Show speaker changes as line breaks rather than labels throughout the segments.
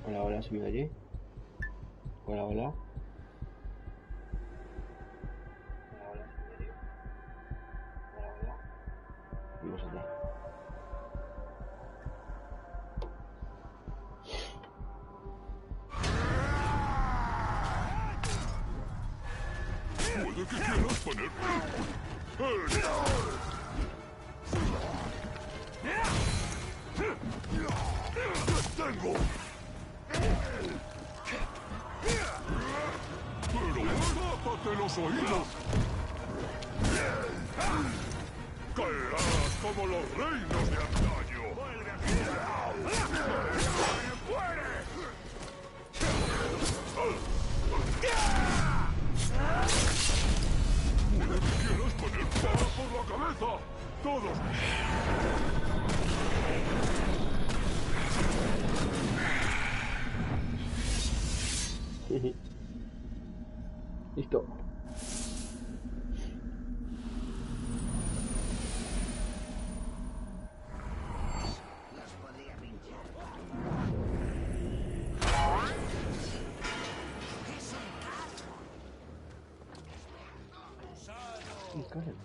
Hola, hola, ¿se me oye? Hola, hola. Hola, hola, ¿se me oye? Hola, hola. Vamos allá.
Puede que quieras poner... ¡Te tengo! ¡Pero tápate los oídos! ¡Caerás como los reinos de antaño! ¡Vuelve aquí! ¡Muere! ¡Puede que quieras poner pava por la cabeza! ¡Todos!
Listo.
Los podría pinchar. ¡Es el caso!
Sí, claro.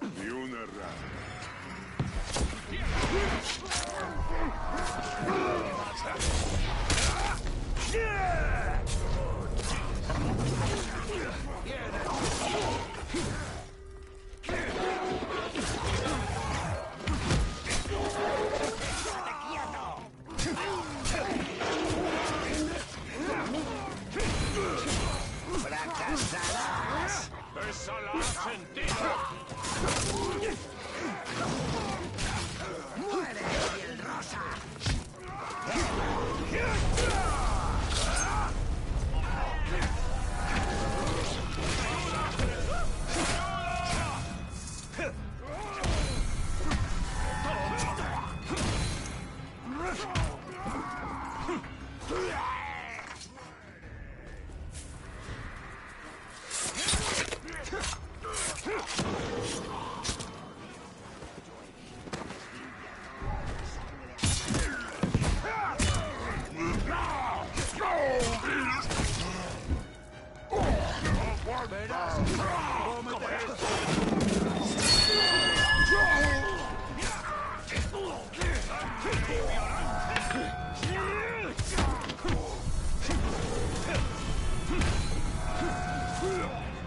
Ni una rana.
¡Fracasarás!
¡Esa la has sentido!
¡Muere, piel rosa!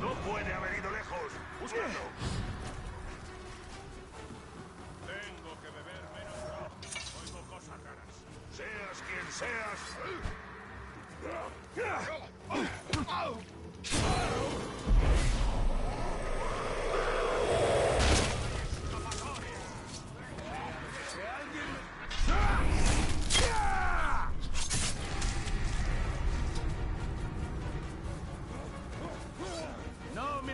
¡No puede haber ido lejos! ¡Buscadlo! Tengo que beber menos ron. Oigo cosas raras. Seas quien seas.
¡No me...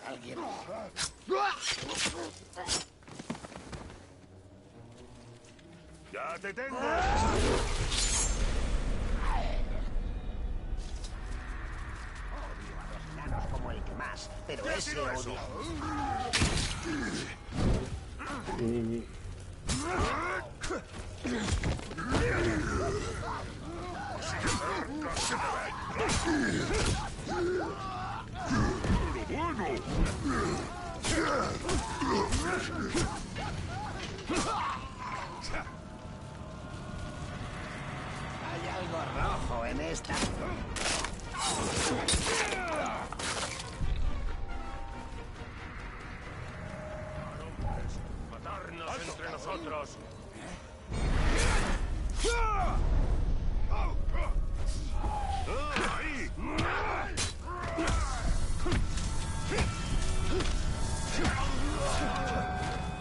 Alguien...
¡Ya te tengo!
Odio a los enanos como el que más, pero
¿Qué ha
ese
sido eso?
odio...
¡Pero bueno!
Hay algo rojo en esta...
¡Matarnos entre nosotros! ¡Ahí!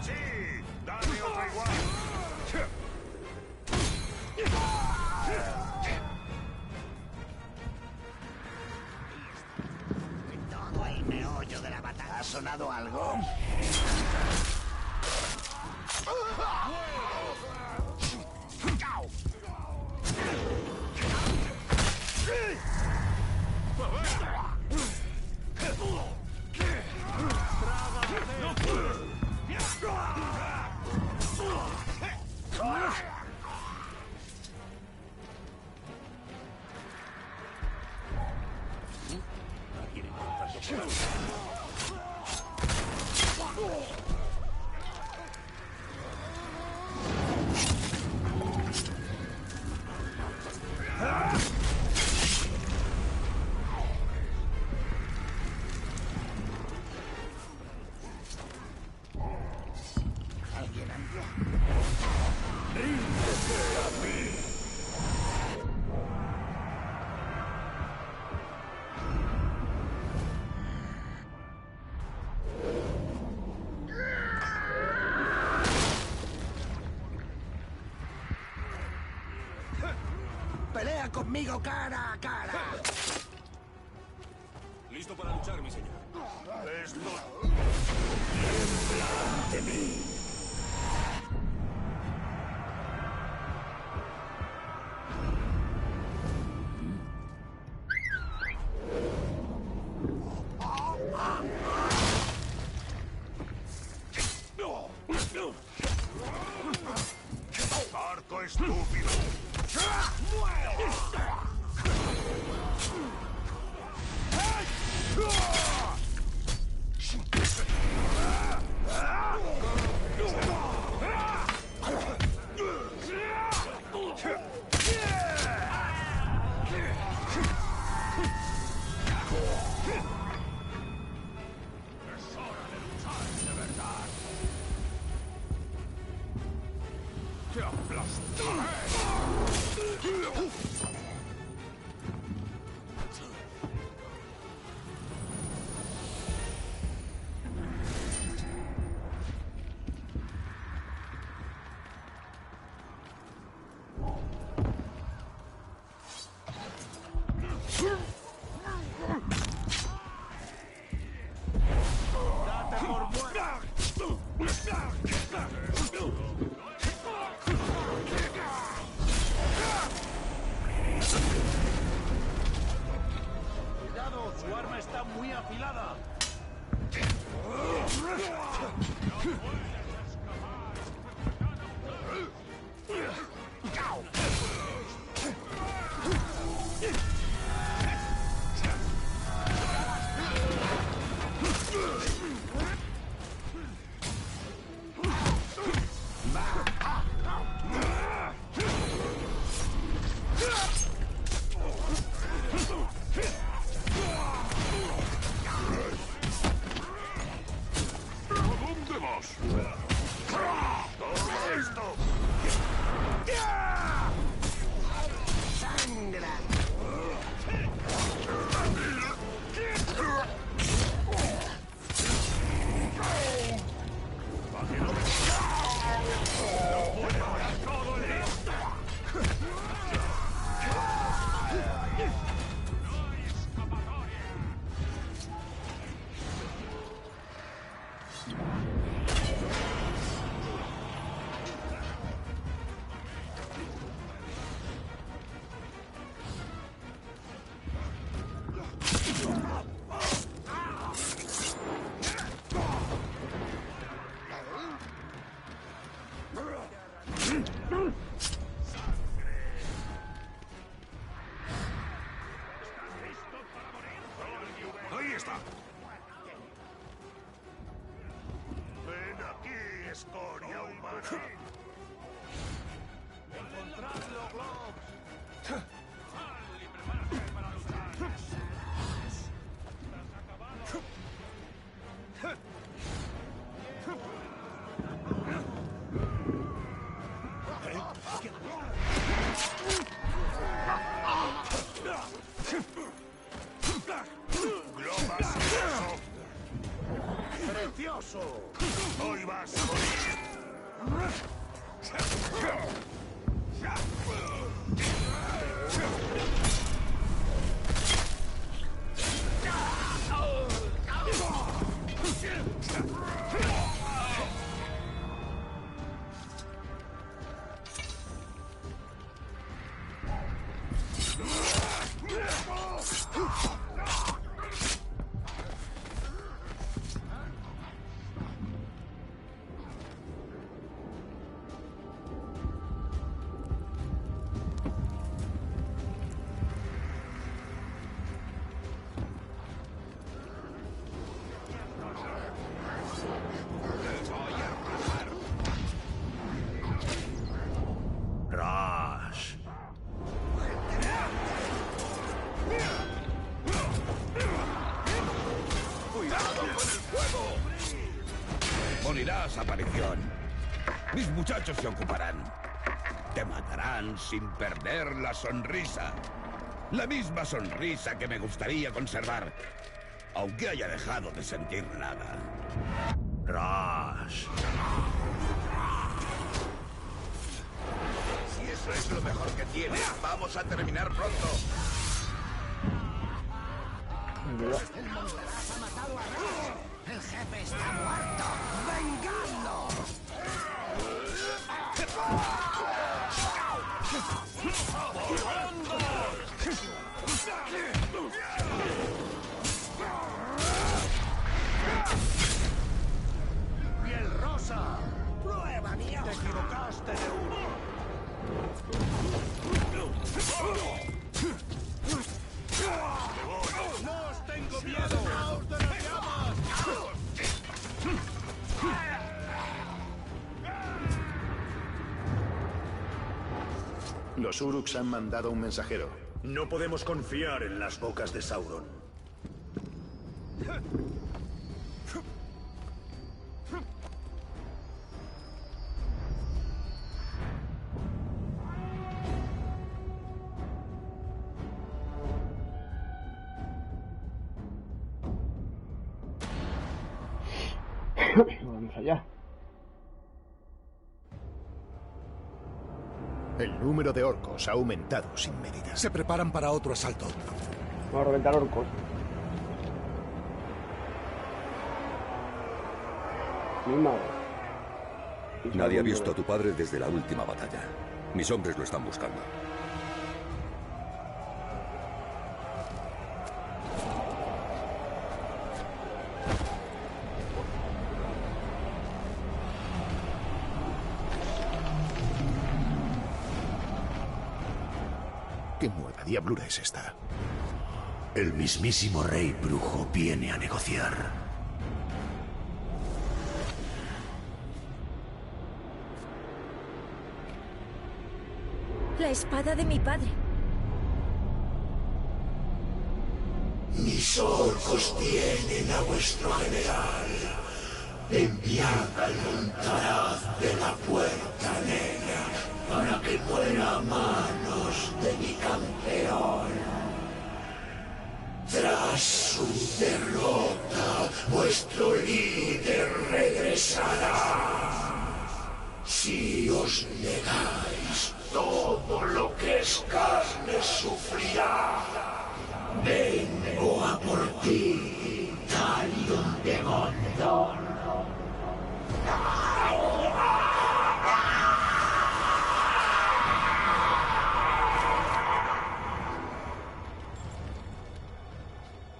¡Sí! ¡Dame otro igual!
sonado algo? ¡Pelea conmigo cara a cara!
Listo para luchar, mi señor. Esto...
¡De mí!
¡Arco estúpido! ¡Cuidado! ¡Su arma está muy afilada! ¿Dónde vas? ¡Toma esto!
¡Sangra!
¡Ahí está! ¡Ven aquí, escoria humana! ¡Encontradlo, Globs! ¡Sal y prepárate para luchar! ¡Estás acabado! ¡Globas!
¡Precioso!
¡Hoy vas a morir!
aparición. Mis muchachos se ocuparán. Te matarán sin perder la sonrisa. La misma sonrisa que me gustaría conservar, aunque haya dejado de sentir nada.
Rush.
Si eso es lo mejor que tienes, vamos a terminar pronto.
El Montaraz ha matado a Rush. El jefe está muerto. ¡Vengadlo! ¡Piel rosa! ¡Prueba mi hoja! ¡Te equivocaste de uno!
¡No os tengo miedo! ¡Caos de las llamas!
Los Uruks han mandado un mensajero.
No podemos confiar en las bocas de Sauron.
Vamos allá.
El número de orcos ha aumentado sin medida.
Se preparan para otro asalto.
Vamos a reventar orcos. Mi madre.
Nadie ha visto a tu padre desde la última batalla. Mis hombres lo están buscando.
¿Qué nueva diablura es esta?
El mismísimo rey brujo viene a negociar.
La espada de mi padre.
Mis orcos tienen a vuestro general. Enviad al Montaraz de la Puerta Negra para que muera a manos de mi campeón. Tras su derrota, vuestro líder regresará. Si os negáis, todo lo que es carne sufrirá. Vengo a por ti, Talion de Gondor.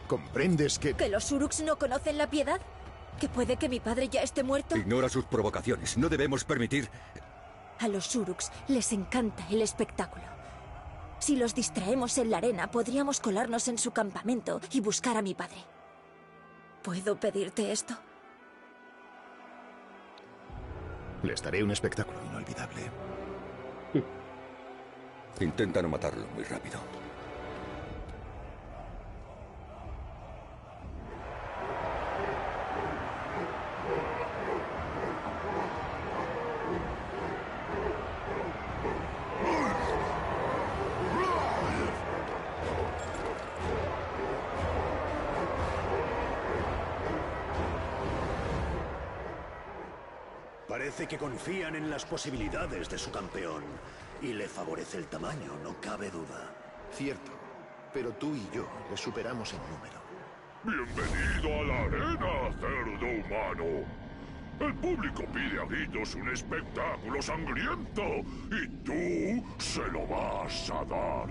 ¿Comprendes que...?
¿Que los Uruks no conocen la piedad? ¿Que puede que mi padre ya esté muerto?
Ignora sus provocaciones. No debemos permitir...
A los Uruks les encanta el espectáculo. Si los distraemos en la arena, podríamos colarnos en su campamento y buscar a mi padre. ¿Puedo pedirte esto?
Les daré un espectáculo inolvidable.
Intenta no matarlo muy rápido.
Parece que confían en las posibilidades de su campeón. Y le favorece el tamaño, no cabe duda.
Cierto, pero tú y yo le superamos en número.
¡Bienvenido a la arena, cerdo humano! El público pide a gritos un espectáculo sangriento y tú se lo vas a dar.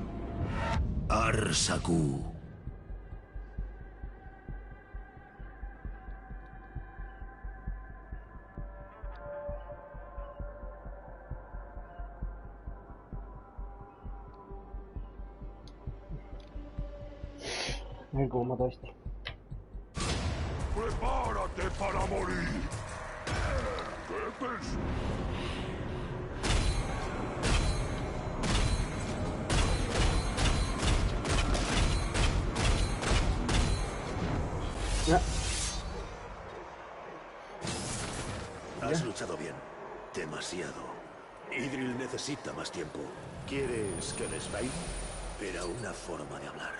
Arsaku.
A ver cómo mato a este.
¡Prepárate para morir! ¿Qué pensó?
Ya.
Has luchado bien. Demasiado. Idril necesita más tiempo.
¿Quieres que les baile?
Era una forma de hablar.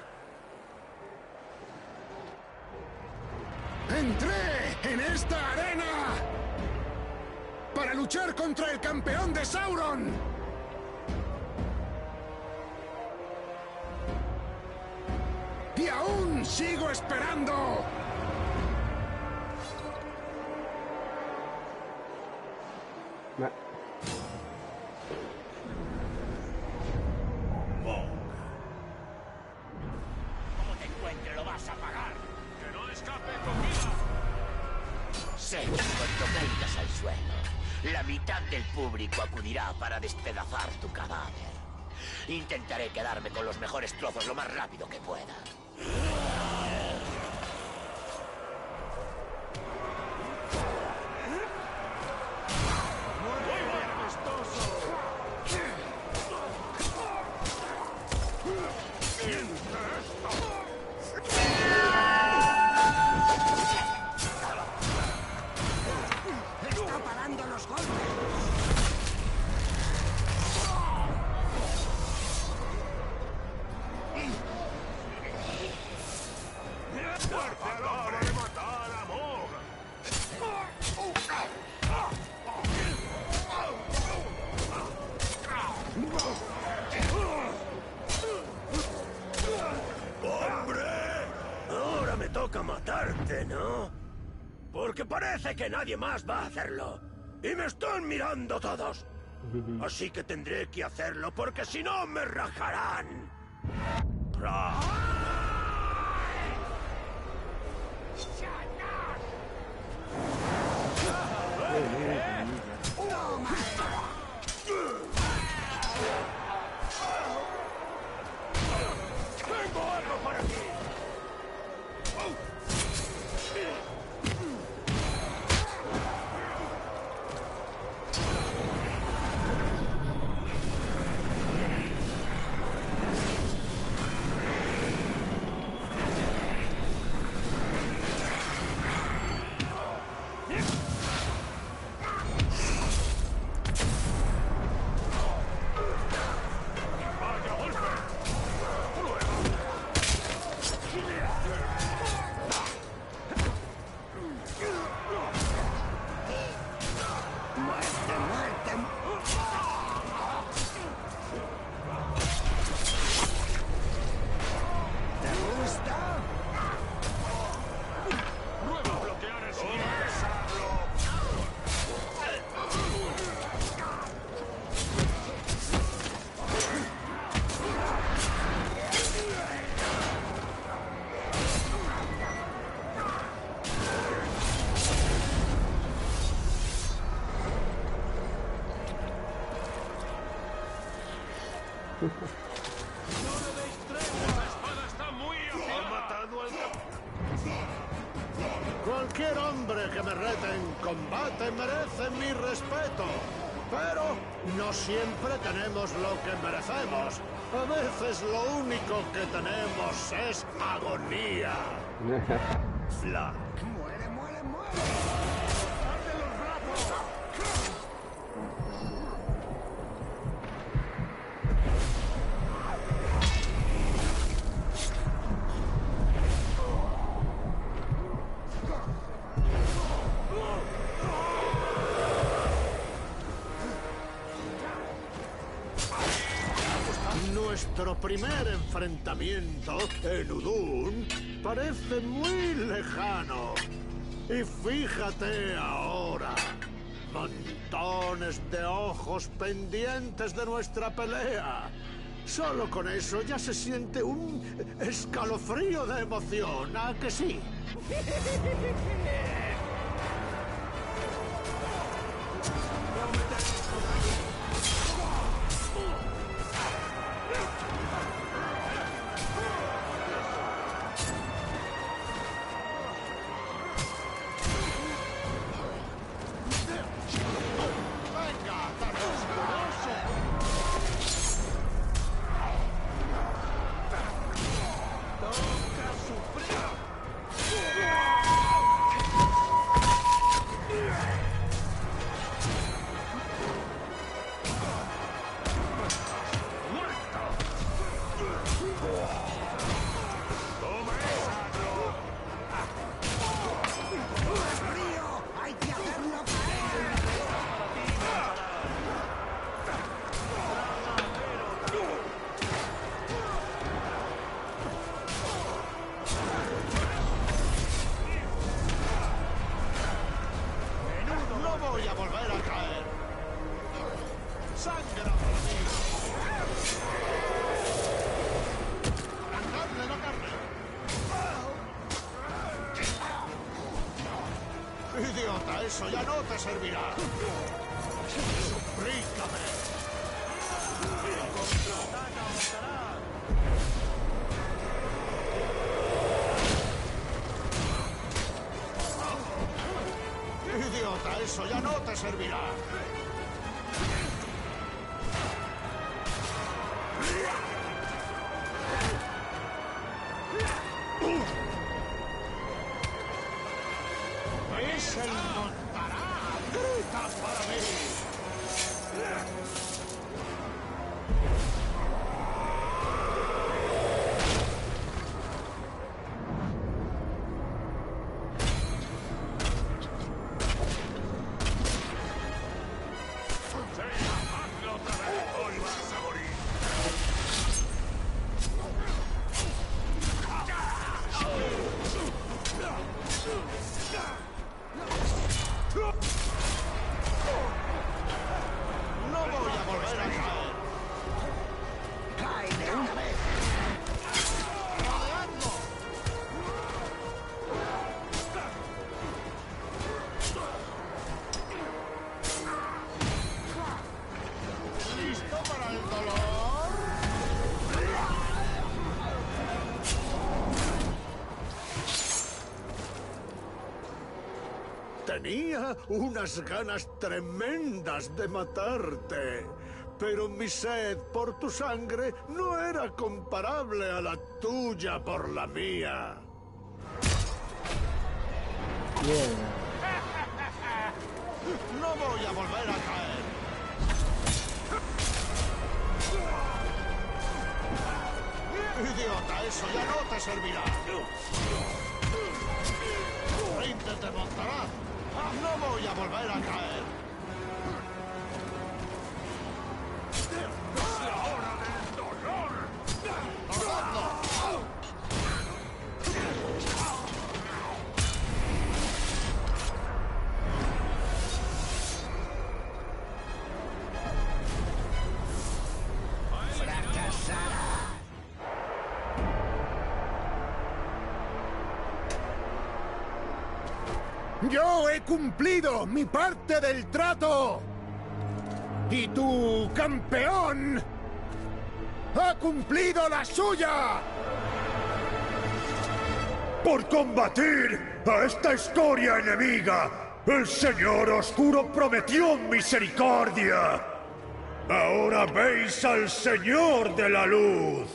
¡Entré en esta arena para luchar contra el campeón de Sauron! ¡Y aún sigo esperando!
Como te encuentre, lo vas a pagar. ¡Que no escape con vida! Sé que cuando caigas al suelo, la mitad del público acudirá para despedazar tu cadáver. Intentaré quedarme con los mejores trozos lo más rápido que pueda.
¡Está parando los golpes!
¡Hombre! Ahora me toca matarte, ¿no? Porque parece que nadie más va a hacerlo. Y me están mirando todos. Así que tendré que hacerlo porque si no me rajarán. ¡Tengo algo para ti!
Cualquier hombre que me rete en combate merece mi respeto. Pero no siempre tenemos lo que merecemos. A veces lo único que tenemos es agonía.
Flack.
¡Muere, muere, muere! ¡Cortadle los brazos! Nuestro primer enfrentamiento en Udun parece muy lejano. Y fíjate ahora, montones de ojos pendientes de nuestra pelea. Solo con eso ya se siente un escalofrío de emoción, ¿a que sí? eso ya no te servirá. ¡Suplícame! ¡Idiota, eso ya no te servirá! ¡Es el Montará! ¡Grita para mí! Tenía unas ganas tremendas de matarte, pero mi sed por tu sangre no era comparable a la tuya por la mía. No voy a volver a caer. Idiota, eso ya no te servirá. ¡Ríndete, Montará! ¡No voy a volver a caer!
¡Es la hora del dolor!
¡Tomadlo!
¡Yo he cumplido mi parte del trato! ¡Y tu campeón ha cumplido la suya!
Por combatir a esta escoria enemiga, el Señor Oscuro prometió misericordia. Ahora veis al Señor de la Luz.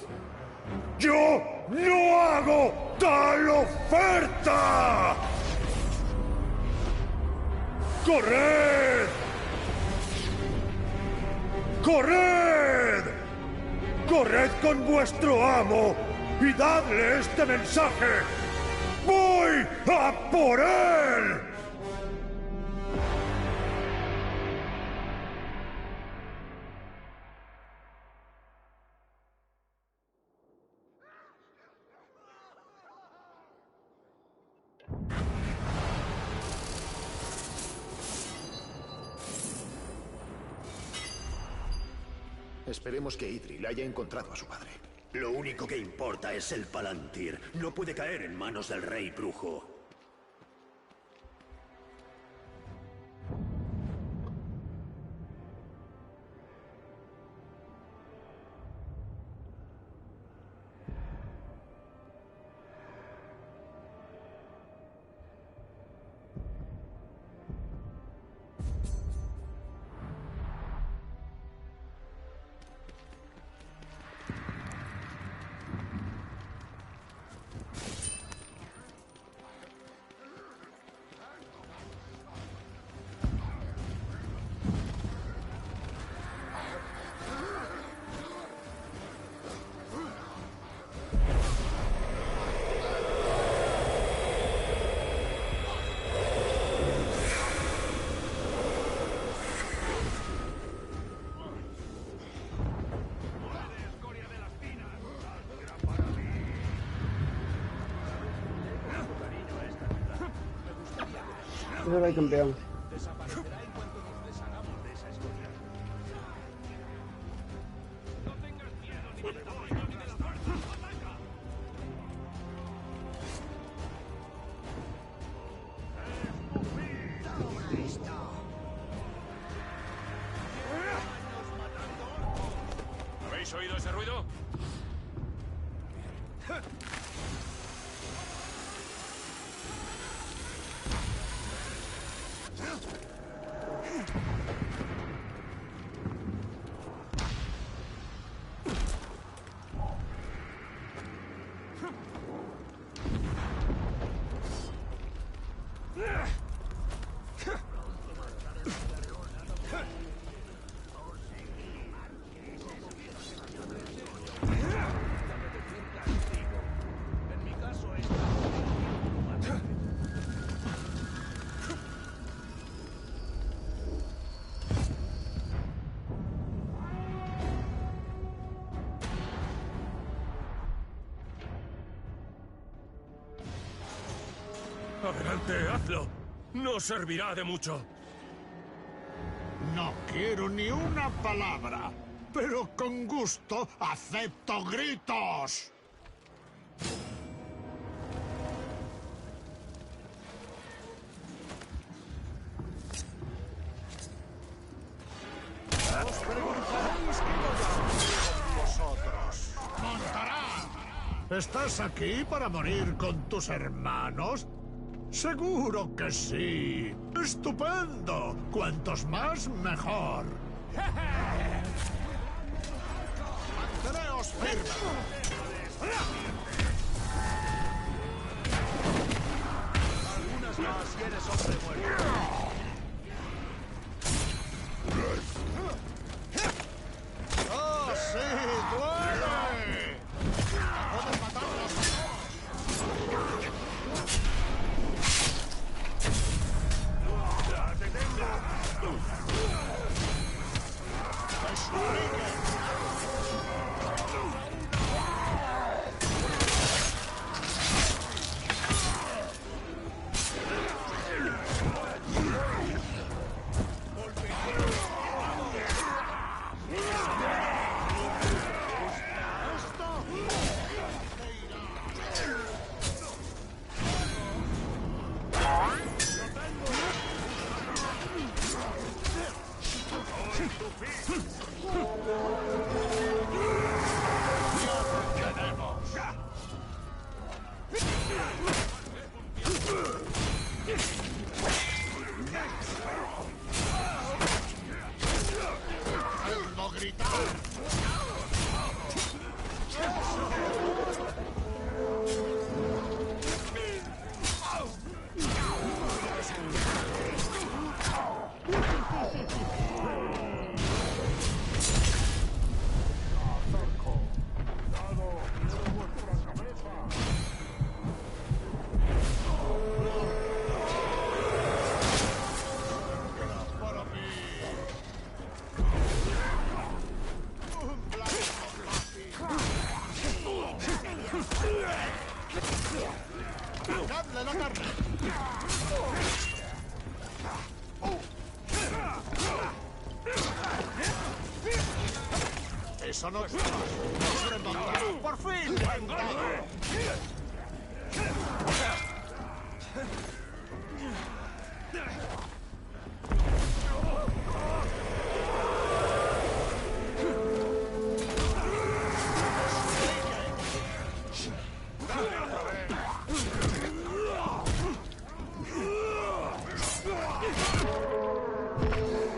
¡Yo no hago tal oferta! ¡Corred! ¡Corred! ¡Corred con vuestro amo y dadle este mensaje! ¡Voy a por él!
Esperemos que Idril haya encontrado a su padre.
Lo único que importa es el Palantir. No puede caer en manos del rey brujo.
Eso era el campeón.
Desaparecerá en cuanto nos deshagamos de esa escoria. No tengas miedo ni del tamaño ni de la fuerza. ¡Ataca!
¿Habéis oído ese ruido?
Adelante, hazlo. No servirá de mucho.
No quiero ni una palabra, pero con gusto acepto gritos. Os preguntaréis qué voy a hacer con vosotros. ¡Montará! ¿Estás aquí para morir con tus hermanos? ¡Seguro que sí! ¡Estupendo! Cuantos más, mejor. ¡Manteneos firmes! Algunas más y eres hombre muerto. ¡Oh, sí! ¡Duele! ¡Pueden matarlos a todos! ¡Dadle la carne! Eso no es más. ¡Por fin!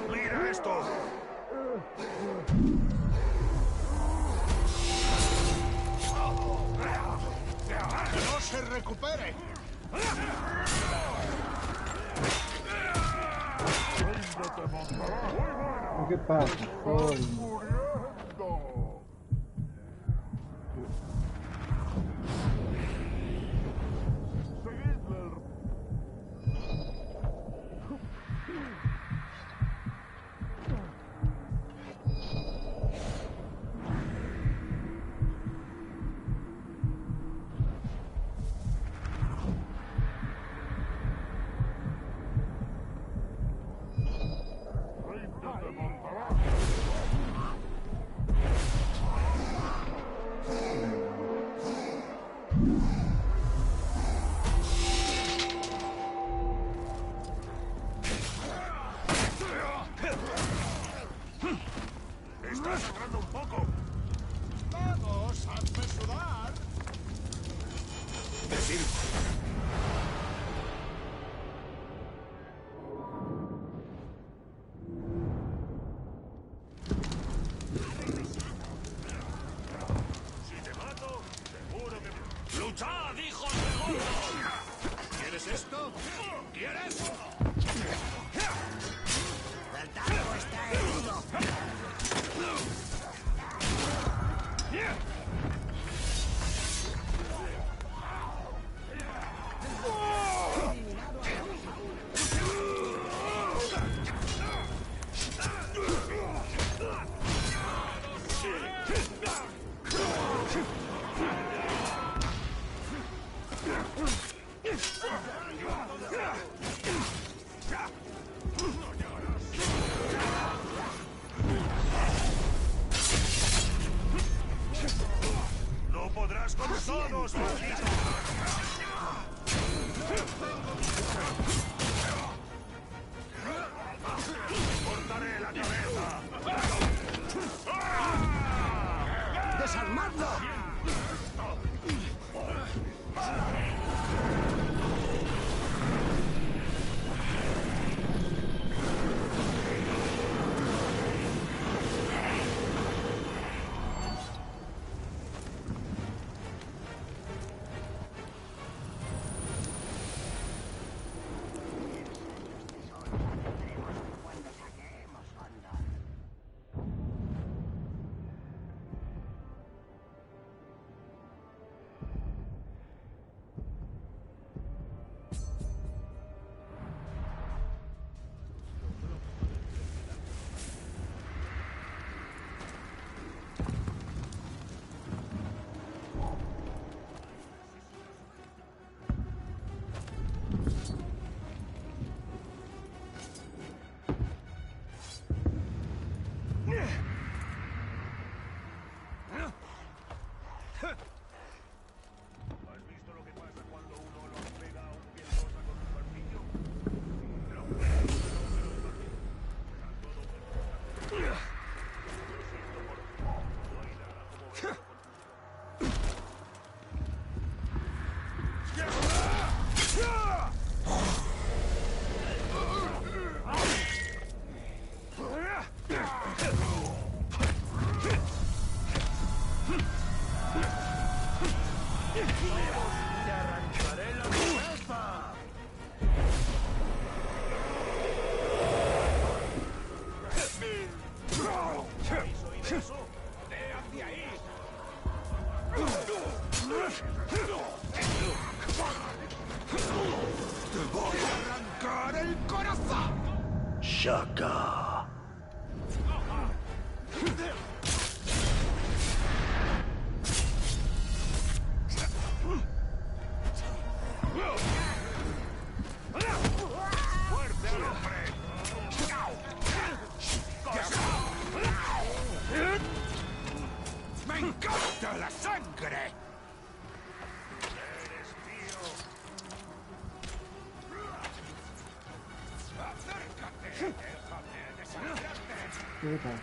¡Mira esto!
¡Que no se recupere!
¿Qué pasa? Coño.
inútil.
Si te mato, seguro que... ¡Luchad, hijos de gordo! ¿Quieres esto? ¿Quieres?
¡El tango está herido!
¡No podrás con todos, maldito! ¡Cortaré la cabeza!
¡Desarmadlo!
¿Has visto lo que pasa cuando uno los pega a un piedrosa con un martillo? No, ¡te arrancaré la cabeza! ¿Habéis oído eso? ¡Ve hacia ahí!
¡Te voy a arrancar el corazón!
¡Shaka! ¡Fuerte al hombre!
¡Me encanta la sangre!
¡Eres mío!
¡Acércate! ¡Déjame desangrarte!
¡Quieto ahí!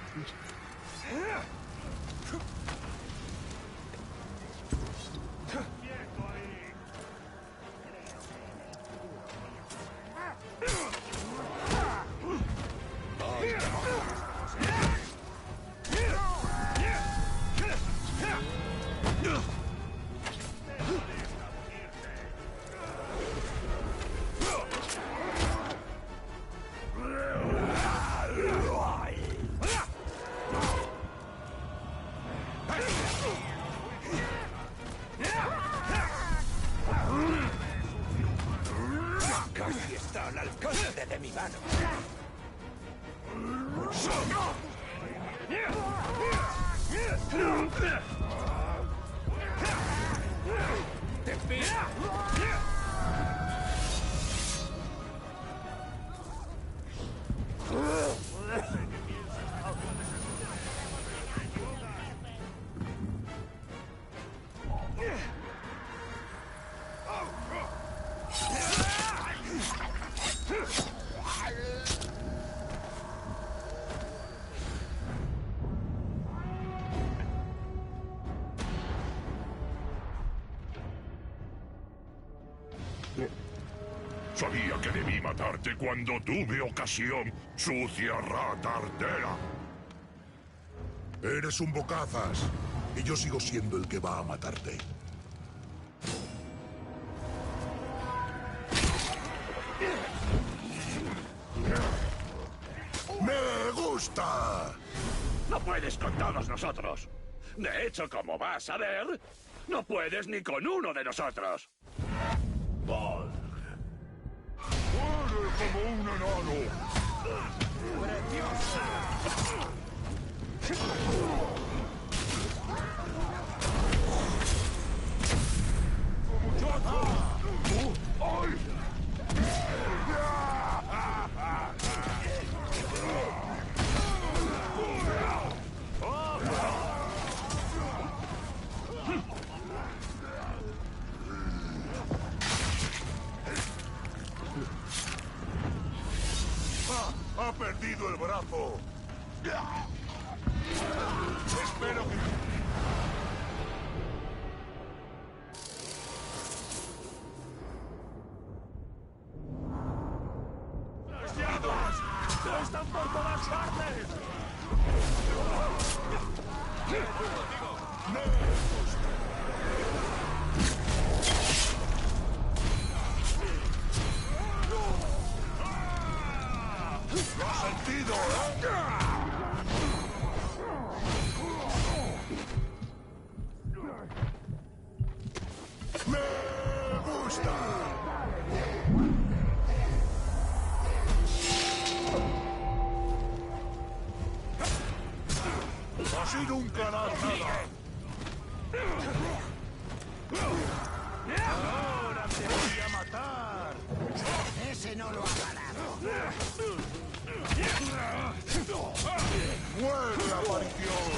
Casi está al alcance de mi mano. ¡Te pilla!
Sabía que debí matarte cuando tuve ocasión, sucia rata artera.
Eres un bocazas, y yo sigo siendo el que va a matarte. ¡Me gusta!
No puedes con todos nosotros. De hecho, como vas a ver, no puedes ni con uno de nosotros.
¡Muere como un enano!
¡Preciosa!
¡Muchacho! ¡Ay!
¡Ha perdido el brazo! Espero que...
¡Están por todas partes!
¡Lo has sentido, eh! ¡Me gusta! Así nunca harás nada.
¡Ahora te voy a matar! ¡Ese no lo ha ganado!
¡Muere la aparición!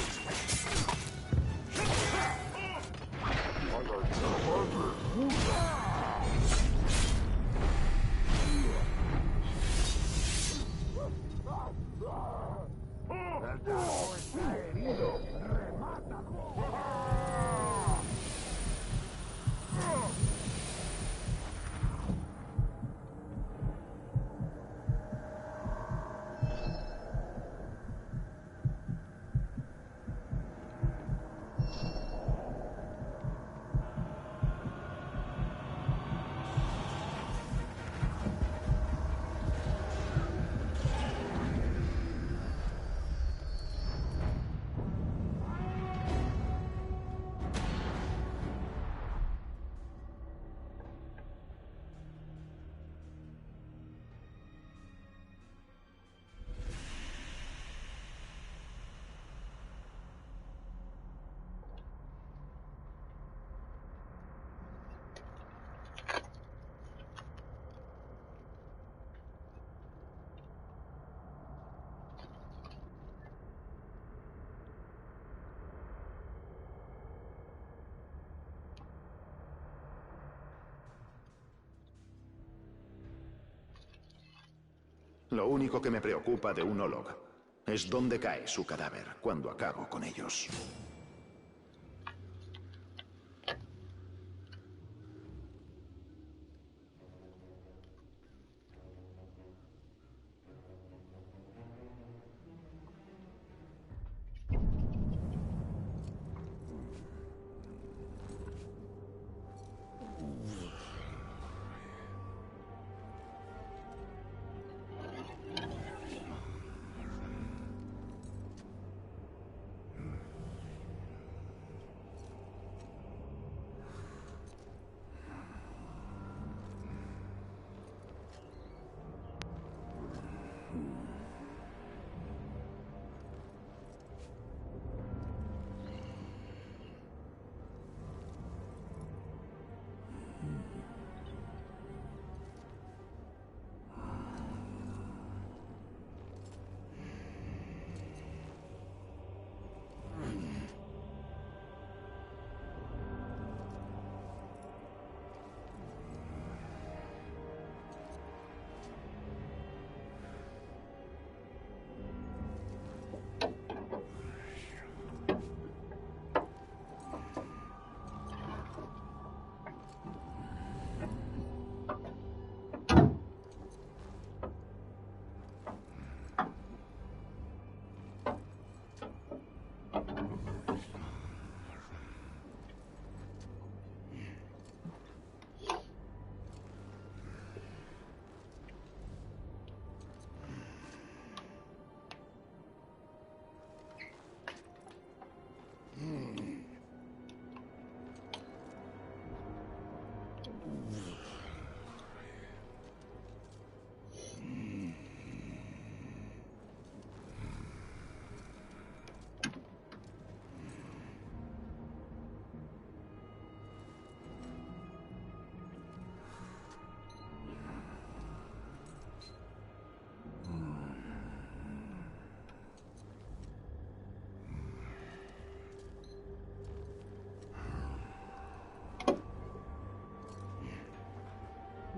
Lo único que me preocupa de un Olog es dónde cae su cadáver cuando acabo con ellos.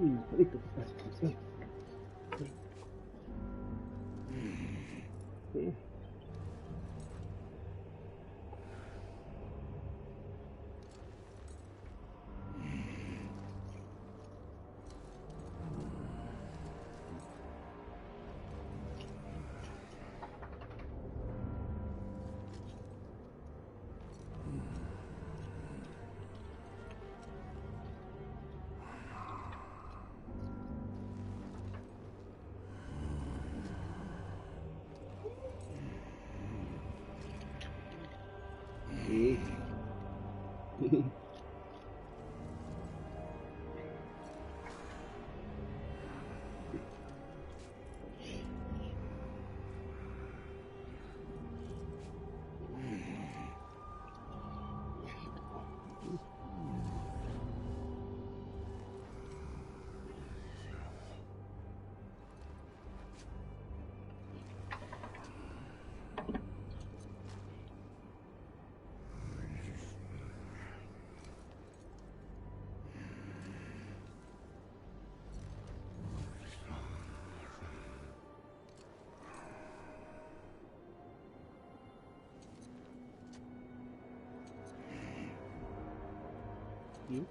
Uy, listo. Sí. Sí. Sí.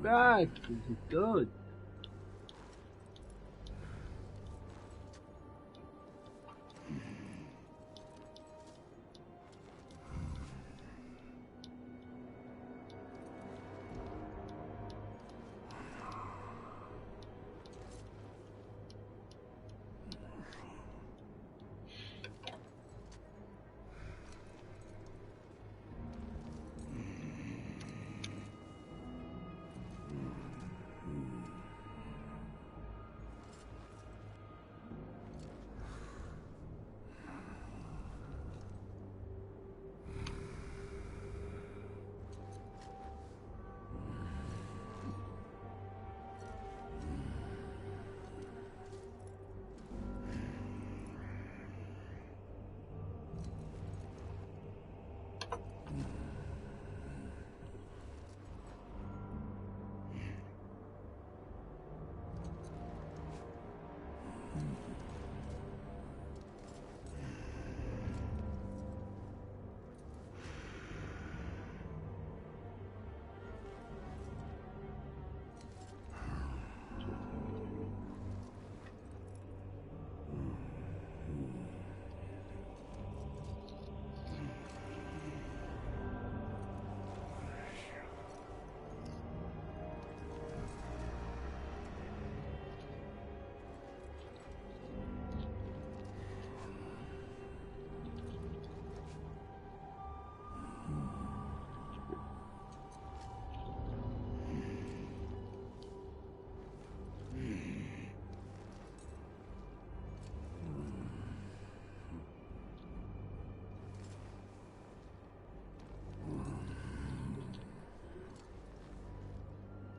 Back, this is good.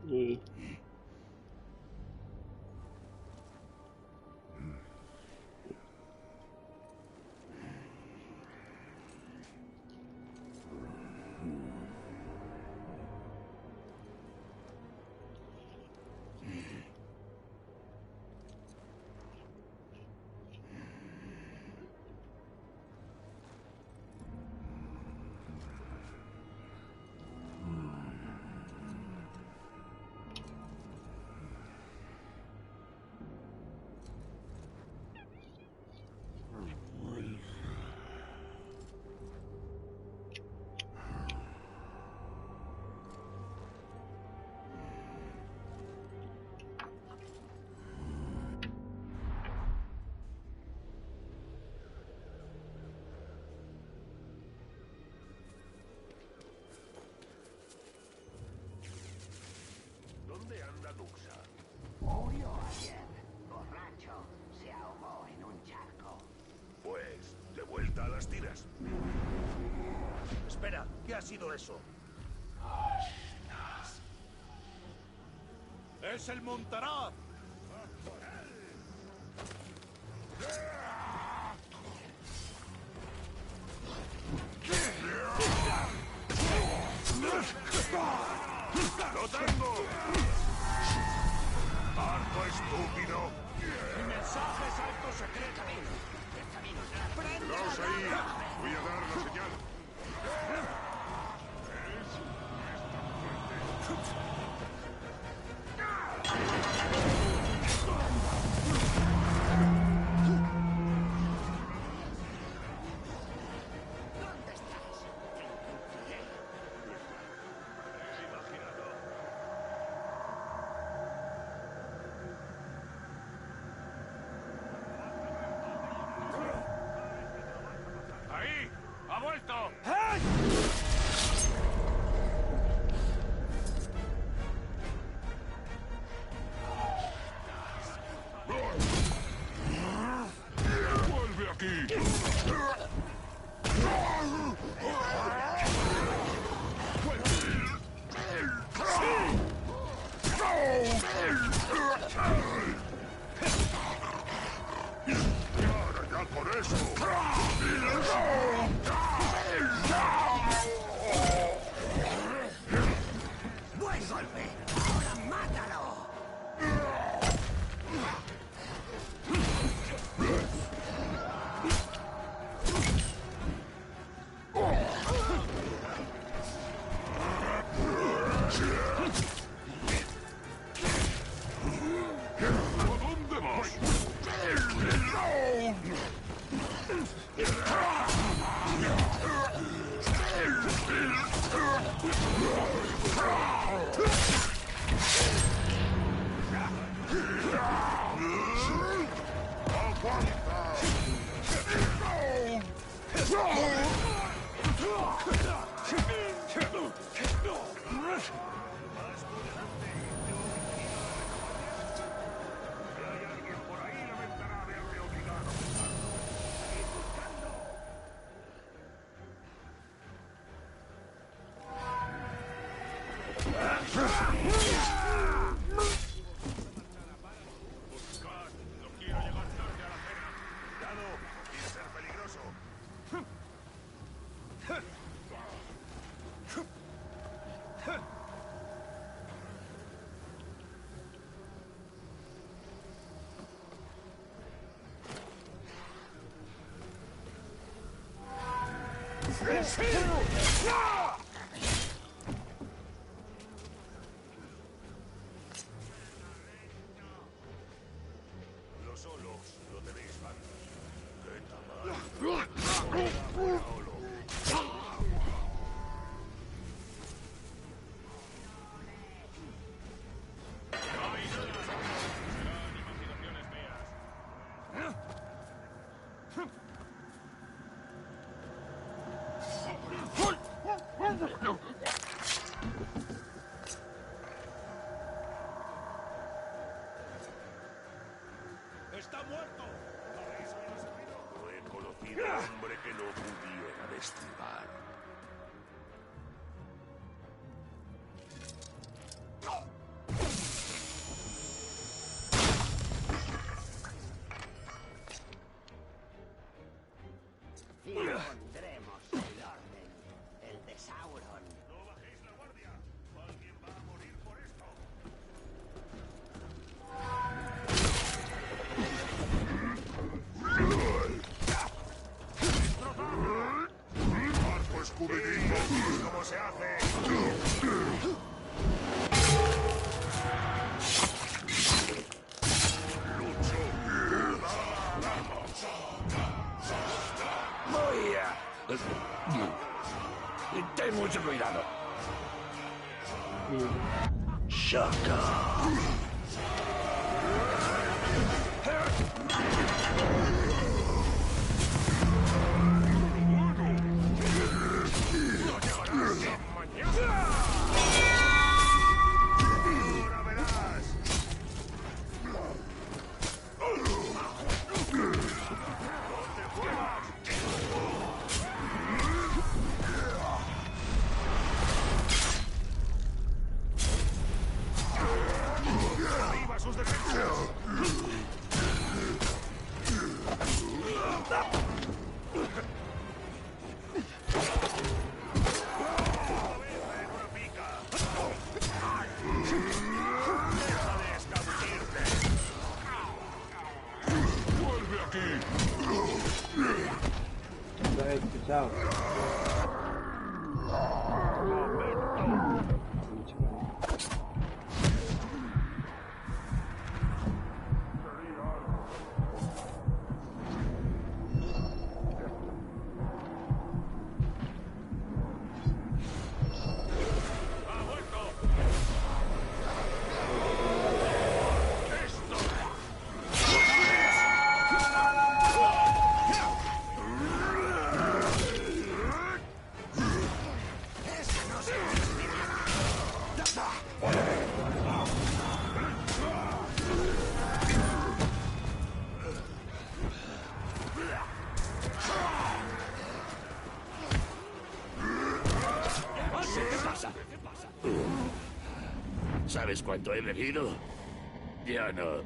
Y...
¿Dónde anda Luxa? Murió ayer. Borracho. Se ahogó en un charco.
Pues, de vuelta a las tiras.
Espera, ¿qué ha sido eso? ¡Es el Montaraz!
¡Lo tengo! ¡Arco estúpido!
Mi mensaje es alto secreto.
¡Daos ahí! Voy a dar la señal.
¿Dónde estás? Te encontraré.
¡Ahí! ¡Ha vuelto!
¡Vuelve aquí!
¡Ahora ya por eso!
¡Buen golpe! ¡Ahora mátalo!
¿A dónde vas?
Los solos lo tenéis fácil. ¡Qué tamaño!
¡Está muerto!
No he conocido hombre que no pudiera destribar.
cuidado.
Shaka.
Chao.
¿Sabes cuánto he bebido? Yo no.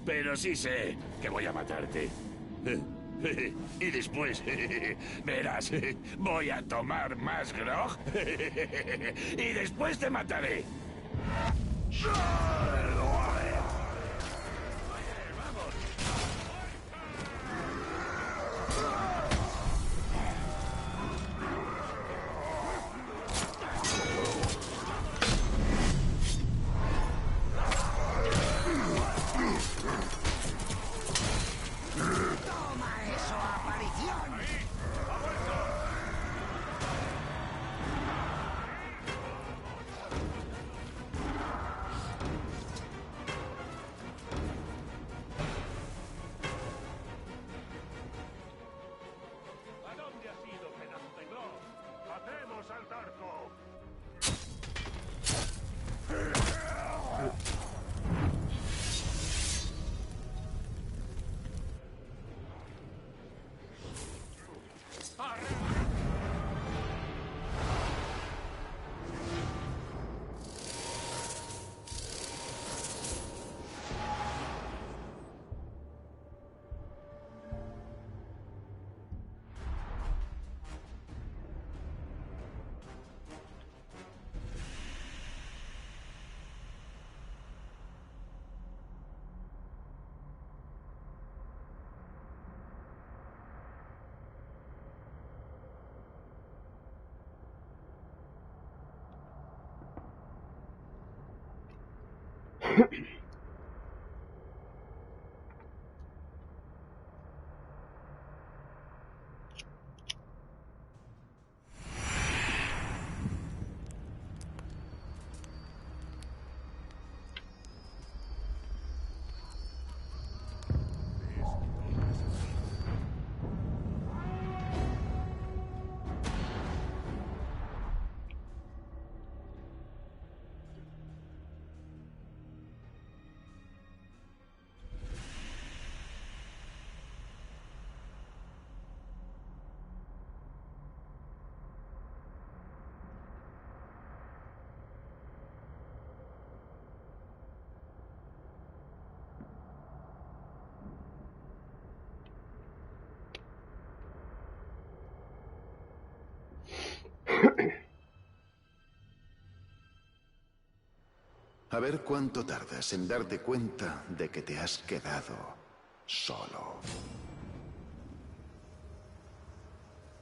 Pero sí sé que voy a matarte. Y después, verás, voy a tomar más grog. Y después te mataré.
A ver cuánto tardas en darte cuenta de que te has quedado solo.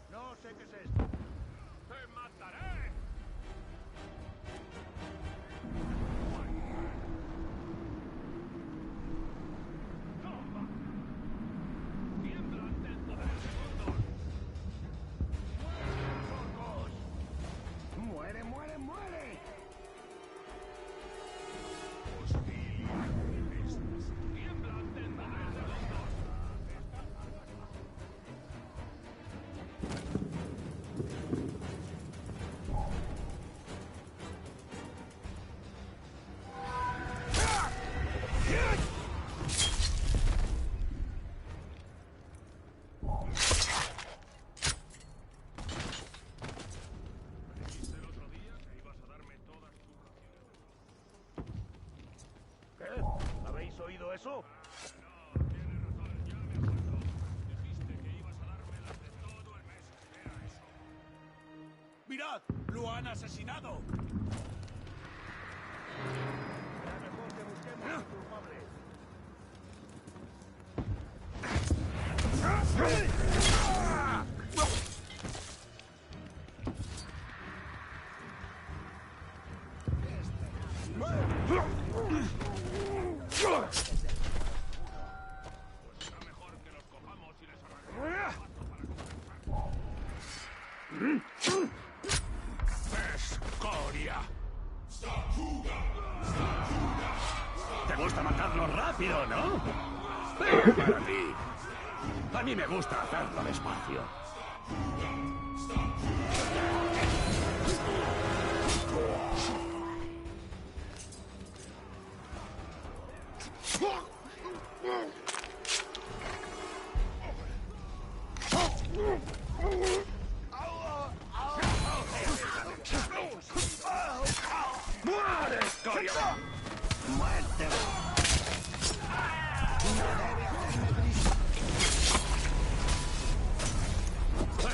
No sé qué es esto. ¡Te mataré! ¡Tiembla ante el poder de Gondor! ¿Qué? ¿Habéis oído eso?
¡Mirad! ¡Lo han asesinado!
Será mejor que busquemos al culpable.
¡Escoria! Te gusta matarlo rápido, ¿no? Pero para ti. A mí me gusta hacerlo despacio. ¡Muere, escoria! ¡Muerte!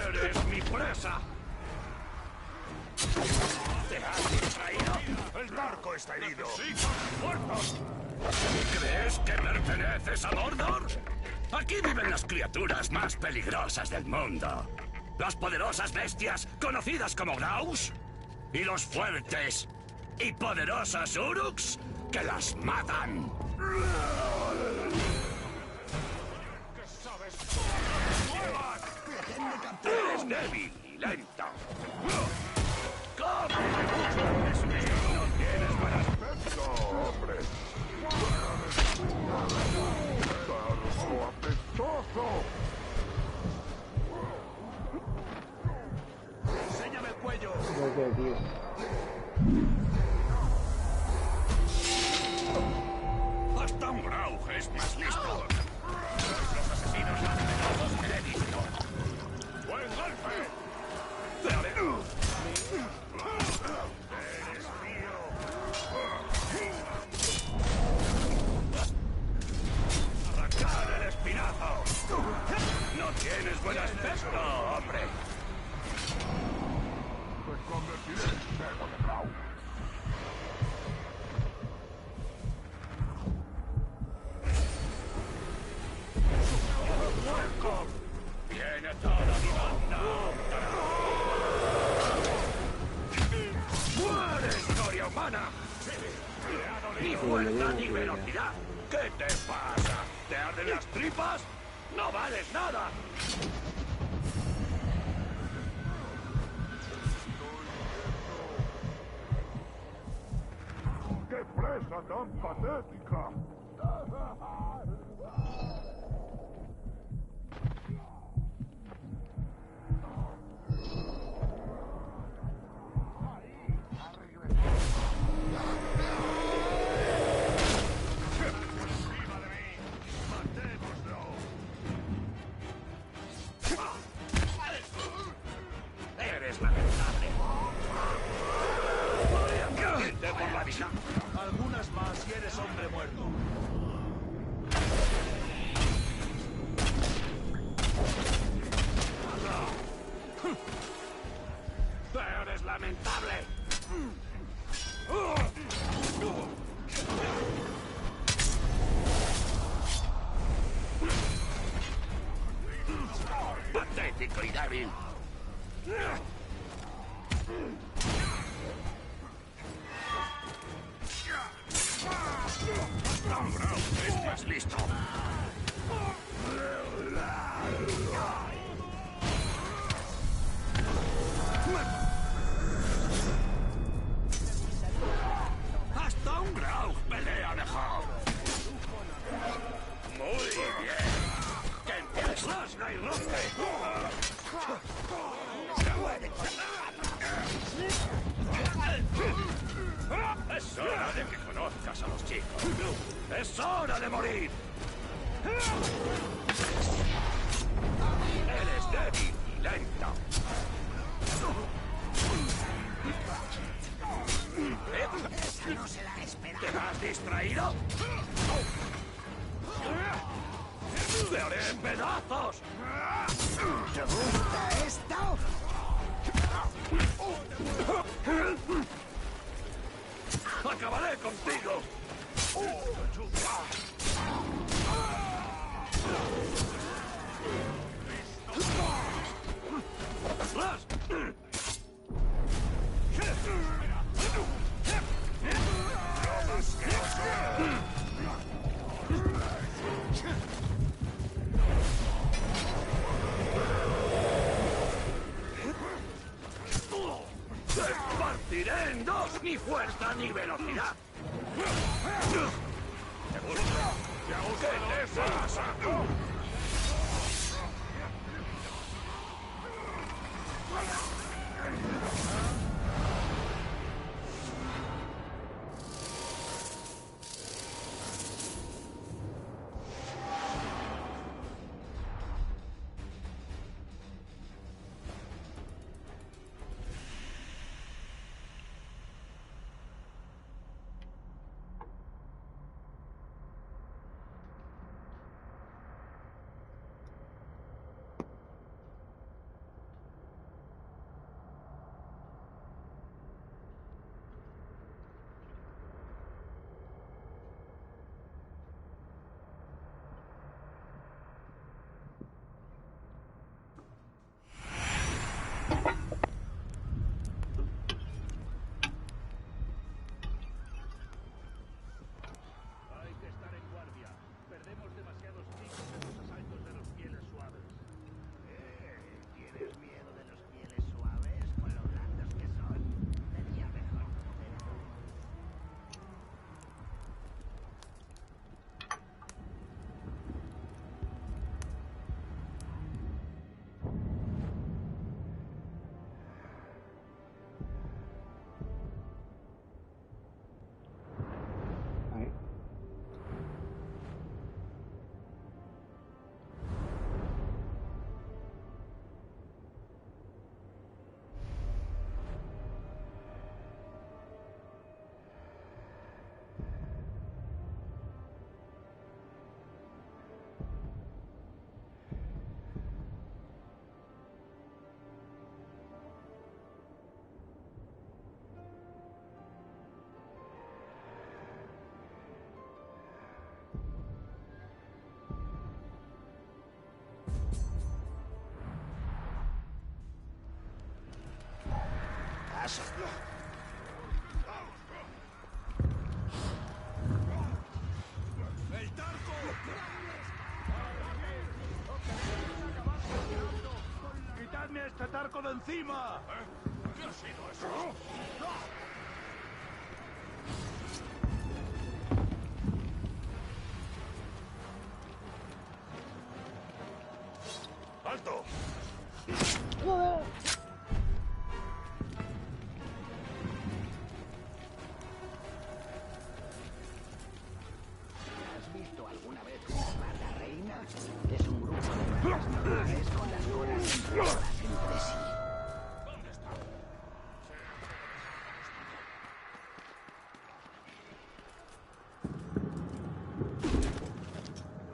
¡Eres mi presa! ¿Te has distraído?
¡El barco está herido!
¡Muertos! ¿Crees que perteneces a Mordor? Aquí viven las criaturas más peligrosas del mundo. Las poderosas bestias conocidas como Graus y los fuertes y poderosos Uruks que las matan.
¿Qué sabes?
Eres débil y lento. ¡Come mucho! ¡Es mío! No tienes buen aspecto, hombre.
¡Enséñame el cuello!
Hasta un Graug es más listo. Los asesinos más veloces que he visto. ¡Buen golpe!
¡Eres mío!
¡Arrancar el espinazo! ¡No tienes buen aspecto, hombre!
Me convertiré en cebo de Grau.
¡Viene toda mi banda! ¡Muere, escoria humana! ¡Ni fuerza ni velocidad! ¿Qué te pasa? ¿Te arden las tripas? ¡No vales nada!
¡Qué presa tan patética!
¡Eres lamentable! ¡Podría morirte por la vida!
Algunas más y eres hombre muerto.
¡Eres lamentable! ¡Patético y débil! ¡Tom Brown es más listo! ¡Hasta un Graug pelea mejor! ¡Muy bien! ¡Que empiece! ¡Rasga y rompe! ¡Es hora de que conozcas a los chicos! ¡Es hora de morir! Eres débil y lento.
No se la espera.
Te
¿Estás distraído? ¡Te haré en pedazos!
¿Te gusta esto?
¡Acabaré contigo! ¡Te partiré en dos! ¡Ni fuerza ni velocidad! ¿Qué te pasa? ¡El Tarco! ¡Quitadme este Tarco de encima! ¿Qué ha sido eso? ¡Alto!
¿Has visto alguna vez jugar la reina? Es un grupo de ratas normales con las colas enredadas entre sí.
¿Dónde está?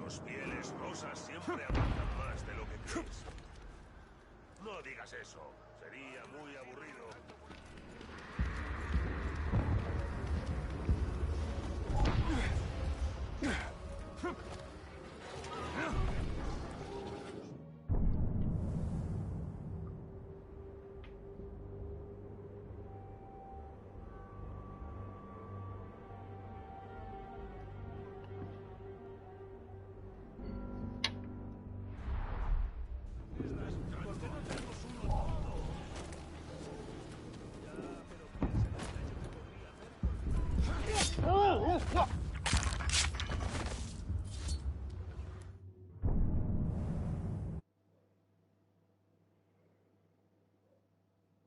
Los pieles rosas siempre aguantan más de lo que crees. No digas eso. Sería muy aburrido.